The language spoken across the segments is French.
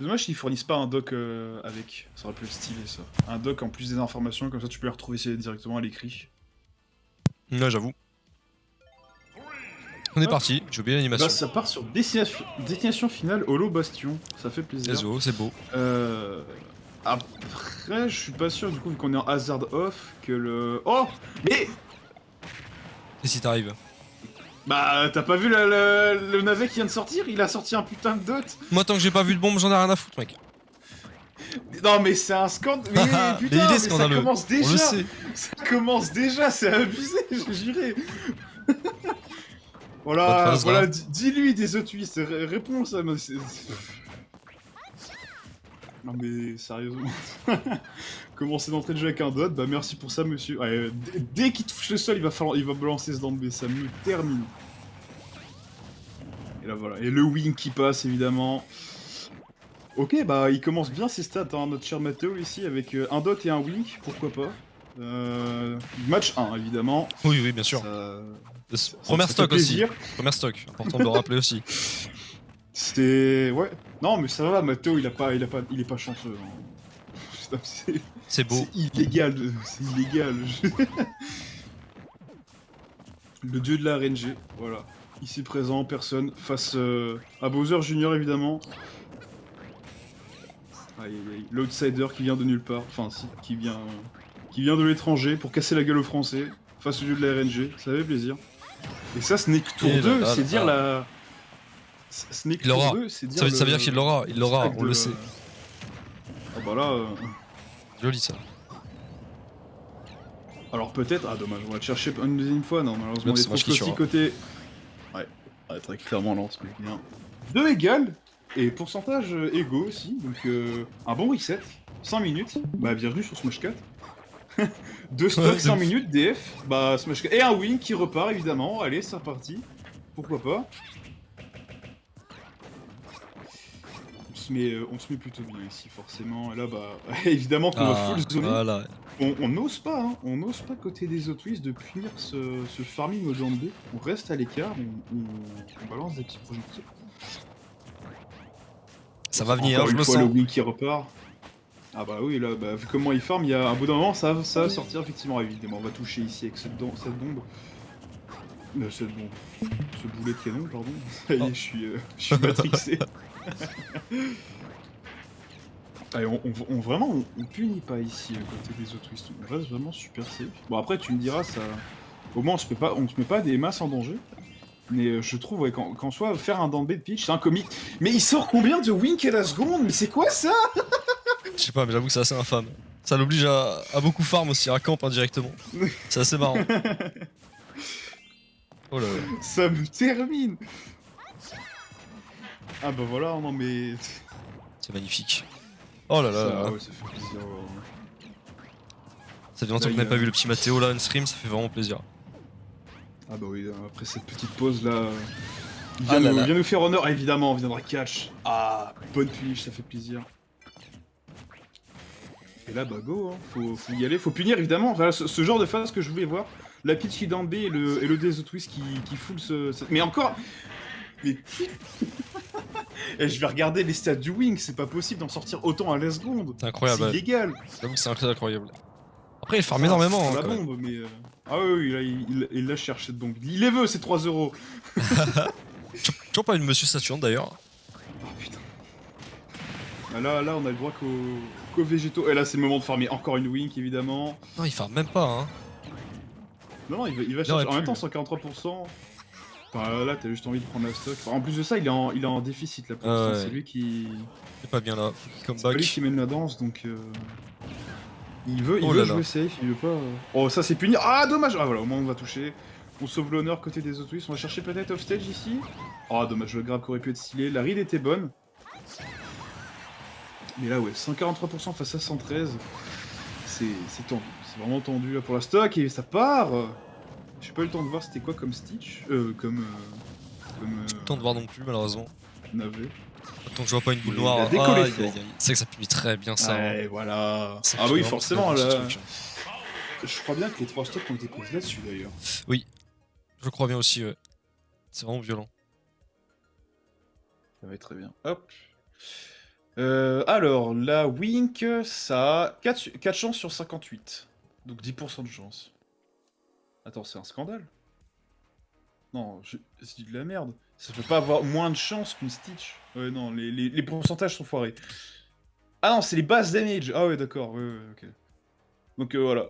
C'est dommage qu'ils fournissent pas un doc avec. Ça aurait pu être stylé ça. Un doc en plus des informations, comme ça tu peux les retrouver directement à l'écrit. Ouais, j'avoue. On est Hop. parti, j'ai oublié Bah l'animation. ça part sur destination finale Holo Bastion. Ça fait plaisir. Désolé, c'est beau. Après, je suis pas sûr du coup vu qu'on est en hazard off que le. Oh mais Et si t'arrives? bah t'as pas vu le navet qui vient de sortir? Il a sorti un putain de dot. Moi, tant que j'ai pas vu de bombe, j'en ai rien à foutre, mec. Non mais c'est un scandale. Mais putain, mais il est ça scandaleux. commence déjà. On le sait. Ça commence déjà, c'est abusé, je dirais. Bonne Voilà, phase, voilà, là. dis-lui des autres twists, réponds ça. Non mais sérieusement. Commencer d'entrée de jeu avec un dot, bah merci pour ça monsieur. Ouais, dès qu'il touche le sol, il va balancer ce dent B, ça me termine. Et là voilà, et le wing qui passe évidemment. Ok, bah il commence bien ses stats, hein, notre cher Matteo ici, avec un dot et un wing, pourquoi pas. Match 1 évidemment. Oui, oui, bien sûr. Première ça stock fait aussi. plaisir. Première stock, important de le rappeler aussi. C'était... ouais. Non mais ça va, Matteo il est pas chanceux. Hein. Putain, C'est beau. c'est illégal, c'est illégal. Le dieu de la RNG, voilà. Ici présent, personne, face à Bowser Junior évidemment. Aïe aïe aïe, l'outsider qui vient de nulle part, enfin si, qui vient de l'étranger pour casser la gueule aux Français, face au dieu de la RNG, ça fait plaisir. Et ça, ce n'est que tour 2, c'est dire la... Ce n'est que tour 2, c'est dire ça veut dire qu'il l'aura, on le sait. Ah bah là... Joli ça. Alors peut-être... Ah dommage, on va le chercher une deuxième fois, non, malheureusement, les trop aussi côté... Ouais, très clairement lance, mais bien. 2 égales, et pourcentage égaux aussi, donc un bon reset, 5 minutes, bah bienvenue sur Smash 4. 2 stocks, 5 minutes, DF, bah Smash 4, et un win qui repart évidemment, allez c'est reparti, pourquoi pas. On se met plutôt bien ici forcément, et là bah évidemment qu'on va full zoner. Voilà. On n'ose pas, hein, on n'ose pas côté des Otwis de punir ce farming au jambé. On reste à l'écart, on balance des petits projectiles. Ça va venir, je le sens. sens. Le win qui repart. Ah bah oui, là, bah, vu comment il farm, il y a un bout d'un moment, ça va sortir effectivement, évidemment. On va toucher ici avec cette bombe. Cette bombe. Ce boulet de canon, pardon. Ça y est, je suis matrixé. Allez, on punit pas ici côté des autres twists, on reste vraiment super safe. Bon après tu me diras ça. Au moins on se met pas des masses en danger. Mais je trouve ouais, qu'en soit faire un down B de pitch, c'est un comique. Mais il sort combien de wink à la seconde? Mais c'est quoi ça? Je sais pas, mais j'avoue que c'est assez infâme. Ça l'oblige à beaucoup farm aussi, à camp indirectement. C'est assez marrant. Oh là là. Ça me termine. Ah bah voilà, non mais... C'est magnifique. Oh là là. Ça, ouais, ça fait plaisir. Ça fait longtemps qu'on n'a pas vu le petit Matteo là, on stream, ça fait vraiment plaisir. Ah bah oui, après cette petite pause là... Il vient nous faire honneur, évidemment, on viendra catch. Ah, bonne punish, ça fait plaisir. Et là, bah go, hein. Faut y aller, faut punir évidemment. Voilà, ce genre de phase que je voulais voir. La pitch qui down B et le Desert Twist qui fout Mais encore... Mais... Et je vais regarder les stats du Wing, c'est pas possible d'en sortir autant à la seconde. C'est incroyable. C'est illégal. J'avoue que c'est incroyable. Après, il farm énormément. C'est Hein, la bombe, mais... Ah oui, là, il la cherche cette bombe. Il les veut, ces 3 euros. Toujours pas une Monsieur Saturne d'ailleurs. Oh putain. Ah, là, on a le droit qu'aux végétaux. Et là, c'est le moment de farmer encore une Wink, évidemment. Non, il farm même pas, hein. Non, il va chercher. En même temps, 143%. Enfin, là, t'as juste envie de prendre la stock. Enfin, en plus de ça, il est en déficit là pour l'instant. C'est lui qui. C'est pas bien là. C'est pas lui qui mène la danse, donc. Il veut jouer safe, il veut pas. Oh, ça c'est puni. Ah, dommage. Ah voilà, au moins on va toucher. On sauve l'honneur côté des autres. On va chercher peut-être offstage ici. Oh, dommage, le grab qui aurait pu être stylé. La read était bonne. Mais là, ouais, 143% face à 113. C'est tendu. C'est vraiment tendu là pour la stock et ça part. J'ai pas eu le temps de voir c'était quoi comme Stitch. Comme. J'ai pas eu le temps de voir non plus, malheureusement. Navet. Tant que je vois pas une boule noire. C'est vrai que ça punit très bien ça. Ouais, hein. voilà. Ah oui, forcément là. Je crois bien que les 3 stocks ont été prises là-dessus d'ailleurs. Oui, je crois bien aussi, ouais. C'est vraiment violent. Ça va être très bien. Hop. Alors, la Wink, ça a 4 chances sur 58. Donc 10% de chance. Attends, c'est un scandale? Non, c'est de la merde. Ça peut pas avoir moins de chance qu'une Stitch. Ouais, non, les pourcentages sont foirés. Ah non, c'est les bases damage. Ah ouais, d'accord, ouais, ok. Donc voilà.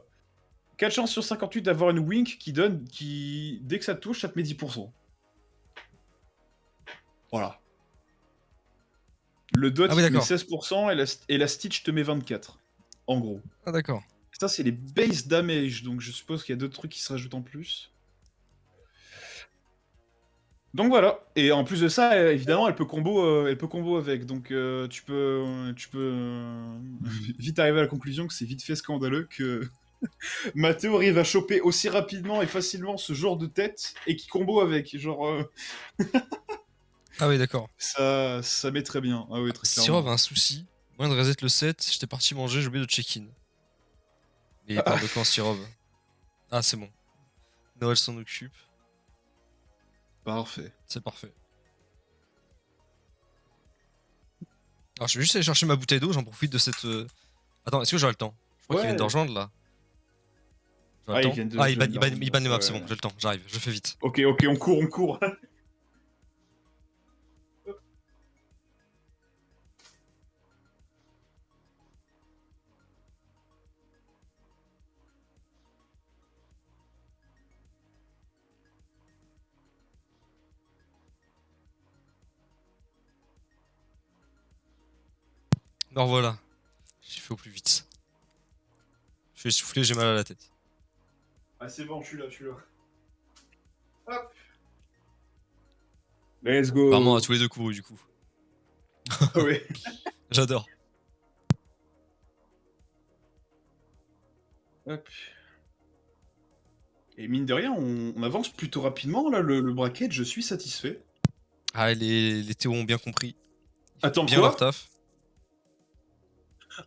4 chances sur 58 d'avoir une Wink qui donne, dès que ça te touche, ça te met 10%. Voilà. Le dot Ah oui, te met d'accord. 16% et la Stitch te met 24. En gros. Ah d'accord. Ça, c'est les base damage, donc je suppose qu'il y a d'autres trucs qui se rajoutent en plus. Donc voilà. Et en plus de ça, évidemment, elle peut combo avec. Donc tu peux vite arriver à la conclusion que c'est vite fait scandaleux que Mathéo arrive à choper aussi rapidement et facilement ce genre de tête et qui combo avec. Genre, Ah oui, d'accord. ça met très bien. Ah oui, très Sirov clairement. a un souci. Moyen de reset le set, j'étais parti manger, j'ai oublié de check-in. Et il part de quand Sirov? Ah, c'est bon. Noël s'en occupe. Parfait. C'est parfait. Alors, je vais juste aller chercher ma bouteille d'eau, j'en profite de cette. Attends, est-ce que j'aurai le temps? Je crois qu'ils viennent de rejoindre là. J'aurai le temps. Il banne les maps, c'est bon, j'ai le temps, j'arrive, je fais vite. Ok, on court. Alors voilà, j'ai fait au plus vite. Je suis essoufflé, j'ai mal à la tête. Ah, c'est bon, je suis là. Hop. Let's go. Apparemment, à tous les deux courus du coup. Oui. J'adore. Hop. Et mine de rien, on avance plutôt rapidement, là, le bracket, je suis satisfait. Ah, les Théo ont bien compris. Attends, bien quoi leur taf.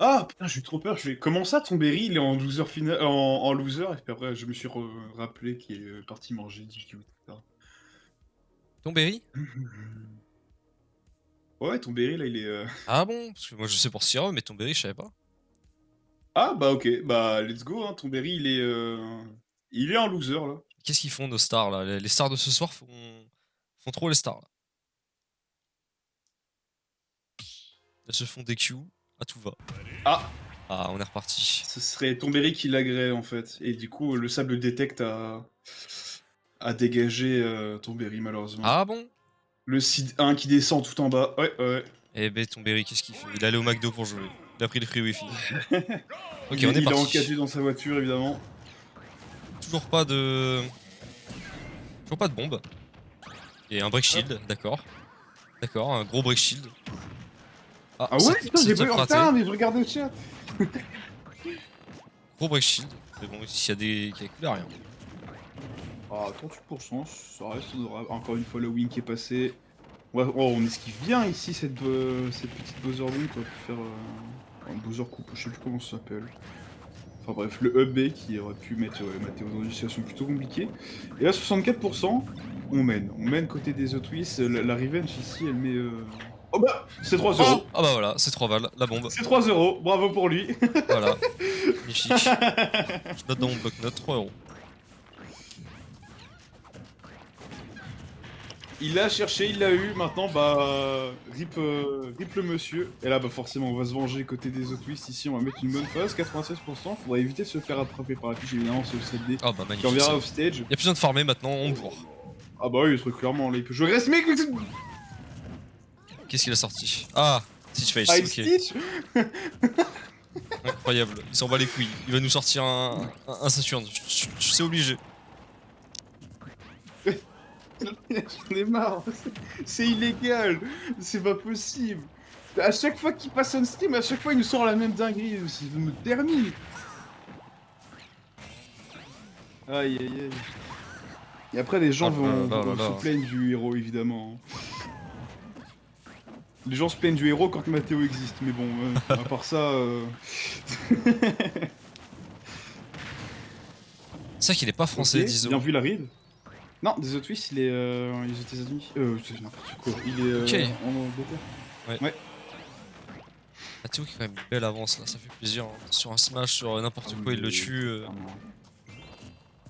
Ah, putain, j'ai eu trop peur, je fais... Comment ça, ton Berry, il est en loser final... en loser, et puis après, je me suis rappelé qu'il est parti manger DQ, etc. Ton Berry? Ouais, ton Berry, là, il est... Ah bon? Parce que moi je sais pour Sirov, mais ton Berry, je savais pas. Ah, bah ok, bah let's go, hein, ton Berry, il est... Il est en loser, là. Qu'est-ce qu'ils font nos stars là? Les stars de ce soir font trop les stars là. Elles se font des Q, à tout va. Ah, Ah, on est reparti. ce serait ton Berry qui l'agrée, en fait. Et du coup, le sable détecte à dégager ton Berry, malheureusement. Ah bon? Le Seed 1 qui descend tout en bas, ouais. Eh ben, ton Berry, qu'est-ce qu'il fait? Il est allé au McDo pour jouer. Il a pris le free wifi. Ok, on est il a parti. encadré dans sa voiture, évidemment. Toujours pas de bombe. Et un break shield, d'accord. D'accord, un gros break shield. Ah ouais, putain, j'ai pas eu en raté. retard, mais je regardais le chat. Gros break shield. Mais bon, s'il y a des couleurs, rien. Ah, 38%, ça reste honorable. Encore une fois, le win qui est passé. Ouais, oh, on esquive bien ici cette petite buzzer bomb, quoi. Pour faire un buzzer coupe, je sais plus comment ça s'appelle. Enfin bref, le up B qui aurait pu mettre Mathéo dans une situation plutôt compliquée. Et là, 64%, on mène. On mène côté des Otwis. La revenge ici, elle met... Oh bah, c'est 3 euros. Ah bah voilà, c'est 3 balles, la bombe. C'est 3 euros, bravo pour lui. Voilà, magnifique. Je note dans mon bloc-notes 3 euros. Il l'a cherché, il l'a eu, maintenant bah rip le monsieur. Et là bah forcément on va se venger côté des Otwis, ici on va mettre une bonne phase, 96%, faudra éviter de se faire attraper par la fiche évidemment sur le 7D. Ah bah magnifique. Qui enverra off stage. Y'a plus besoin de farmer maintenant, on bourre. Ah bah oui, ce truc clairement là il peut jouer. Reste mec. Qu'est-ce qu'il a sorti? Ah, Stitch Face, Ah, ok. Stitch. Incroyable, il s'en bat les couilles. Il va nous sortir un Saturne, c'est obligé. J'en ai marre, c'est illégal, c'est pas possible. À chaque fois qu'il passe on stream, à chaque fois il nous sort la même dinguerie, ça me termine. Aïe aïe aïe. Et après les gens vont se plaindre du héros évidemment. Les gens se plaignent du héros quand Mathéo existe, mais bon, à part ça... C'est vrai qu'il est pas français, okay, disons. Bien vu la ride. Non, des Otwis, il est aux États-Unis. C'est n'importe quoi. Il est en Angleterre. Ouais. Mathéo qui a quand même une belle avance là, ça fait plaisir. Hein. Sur un smash, sur n'importe quoi, il le tue.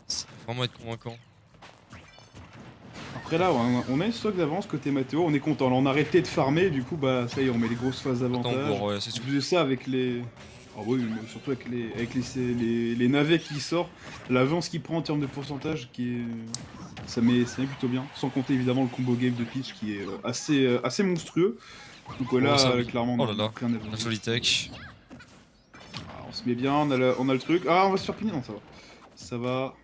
Ça va vraiment être convaincant. Après là, on a une stock d'avance côté Mathéo, on est content. Là, on a arrêté de farmer, du coup, bah ça y est, on met les grosses phases d'avantage. Ouais, c'est plus de ça avec les... Ah oui, mais surtout avec les navets qui sortent, l'avance qu'il prend en termes de pourcentage, ça met plutôt bien. Sans compter évidemment le combo game de Peach qui est assez monstrueux. Donc voilà, clairement, oh là là, la jolie tech. On se met bien, on a le truc. Ah, on va se faire punir, non, ça va. Ça va.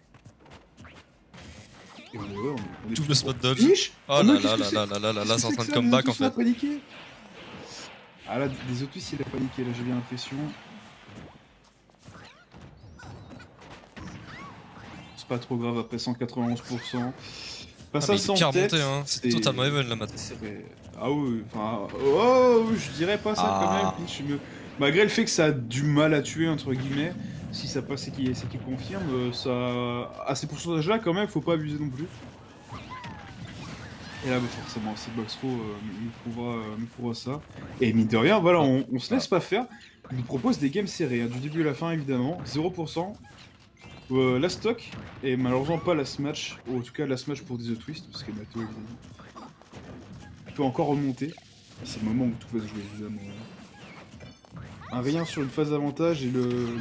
On double spot dodge. Oh là là là là là là là, c'est en train de comeback en fait. Ah là, des autos il a paniqué, là j'ai bien l'impression. C'est pas trop grave après 191%. Pas ça sans tête. Hein. C'est totalement even là maintenant. Ah oui, enfin... Oh, je dirais pas ça quand même. Malgré le fait que ça a du mal à tuer, entre guillemets, si ça passe et qu'il confirme, ça... À ces pourcentages-là, quand même, faut pas abuser non plus. Et là, bah, forcément, cette box throw nous prouvera ça. Et mine de rien, voilà, on se laisse pas faire. Il nous propose des games serrés, hein, du début à la fin, évidemment. 0%. La stock, et malheureusement pas la smash, ou en tout cas la smash pour des twist, parce que Mathéo, il peut encore remonter. C'est le moment où tout va se jouer, évidemment. Un rien sur une phase d'avantage et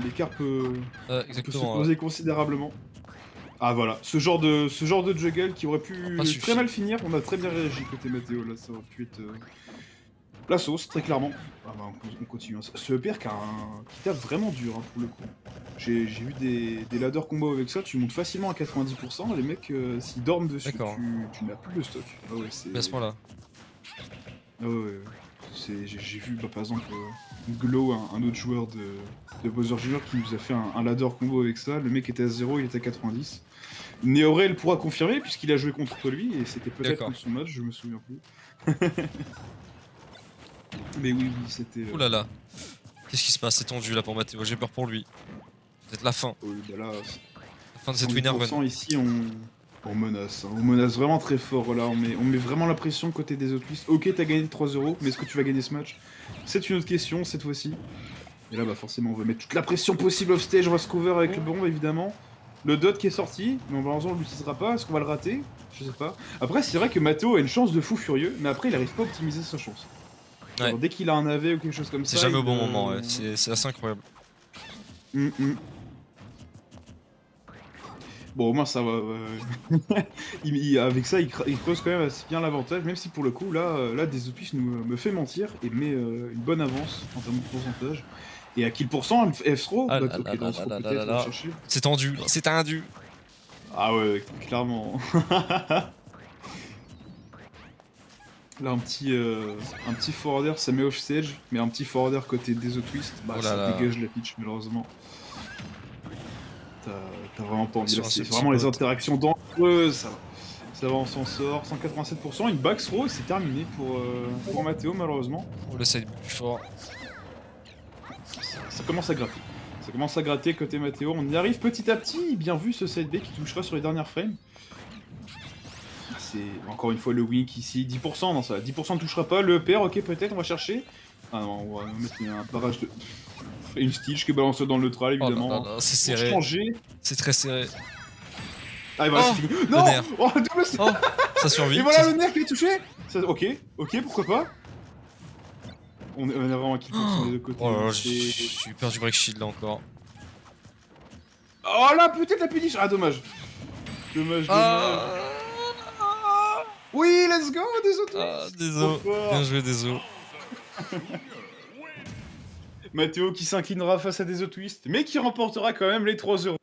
l'écart peut se poser considérablement. Ah voilà, ce genre de juggle qui aurait pu très mal finir, on a très bien réagi côté Mathéo, là ça aurait pu être la sauce, très clairement. Ah bah on continue, ce EPR qui tape vraiment dur hein, pour le coup. J'ai vu des ladder combos avec ça, tu montes facilement à 90%, les mecs s'ils dorment dessus, tu n'as plus de stock. Ah ouais, c'est... À ce point-là. Ah ouais, j'ai vu bah, par exemple Glow, un autre joueur de Bowser Jr. qui nous a fait un ladder combo avec ça, le mec était à 0, il était à 90. Neorel pourra confirmer puisqu'il a joué contre lui et c'était peut-être contre son match, je me souviens plus. Mais oui, c'était... Ouh là là. Qu'est-ce qui se passe? C'est tendu là pour Mathéo, j'ai peur pour lui. C'est la fin. Oui, bah là, la fin de cette winner run. Ici, on menace. Hein. On menace vraiment très fort là. On met vraiment la pression côté des autres listes. Ok, t'as gagné 3€, mais est-ce que tu vas gagner ce match? C'est une autre question cette fois-ci. Et là, bah forcément, on va mettre toute la pression possible off stage. On va se cover avec le bombe évidemment. Le dot qui est sorti, mais malheureusement on l'utilisera pas. Est-ce qu'on va le rater? Je sais pas. Après, c'est vrai que Mathéo a une chance de fou furieux, mais après, il arrive pas à optimiser sa chance. Ouais. Alors, dès qu'il a un AV ou quelque chose comme ça. C'est jamais au bon moment, ouais. C'est assez incroyable. Bon, au moins ça va. Avec ça, il creuse quand même assez bien l'avantage, même si pour le coup, là des Opus me fait mentir et met une bonne avance en termes de pourcentage. Et à kill pourcent, F-Throw c'est tendu, c'est tendu. Ah ouais, clairement. Là, un petit forwarder, ça met off stage, mais un petit forwarder côté des Twist, bah ça dégage la pitch malheureusement. T'as vraiment pas envie, c'est vraiment les interactions dangereuses, ça va, on s'en sort, 187%, une back throw et c'est terminé pour Mathéo malheureusement. On le side plus fort. Ça commence à gratter. Ça commence à gratter côté Mathéo, on y arrive petit à petit, bien vu ce side B qui touchera sur les dernières frames. C'est encore une fois le wink ici, 10%, non ça, 10% ne touchera pas, le EPR, ok peut-être, on va chercher. Ah non, on va mettre un barrage de... Une Stitch qui est balancée dans le neutral évidemment. Oh c'est serré. C'est très serré. Ah et voilà, c'est fini. Non ça survit. Et voilà le nerf qui est touché. Ok, pourquoi pas. On est vraiment équipé sur les deux côtés. Oh là là, j'ai eu peur du break shield là encore. Oh là, peut-être la punish. Ah dommage. Dommage. Oui, let's go, désolé. Bien joué, désolé. Mathéo qui s'inclinera face à des twist, mais qui remportera quand même les 3€.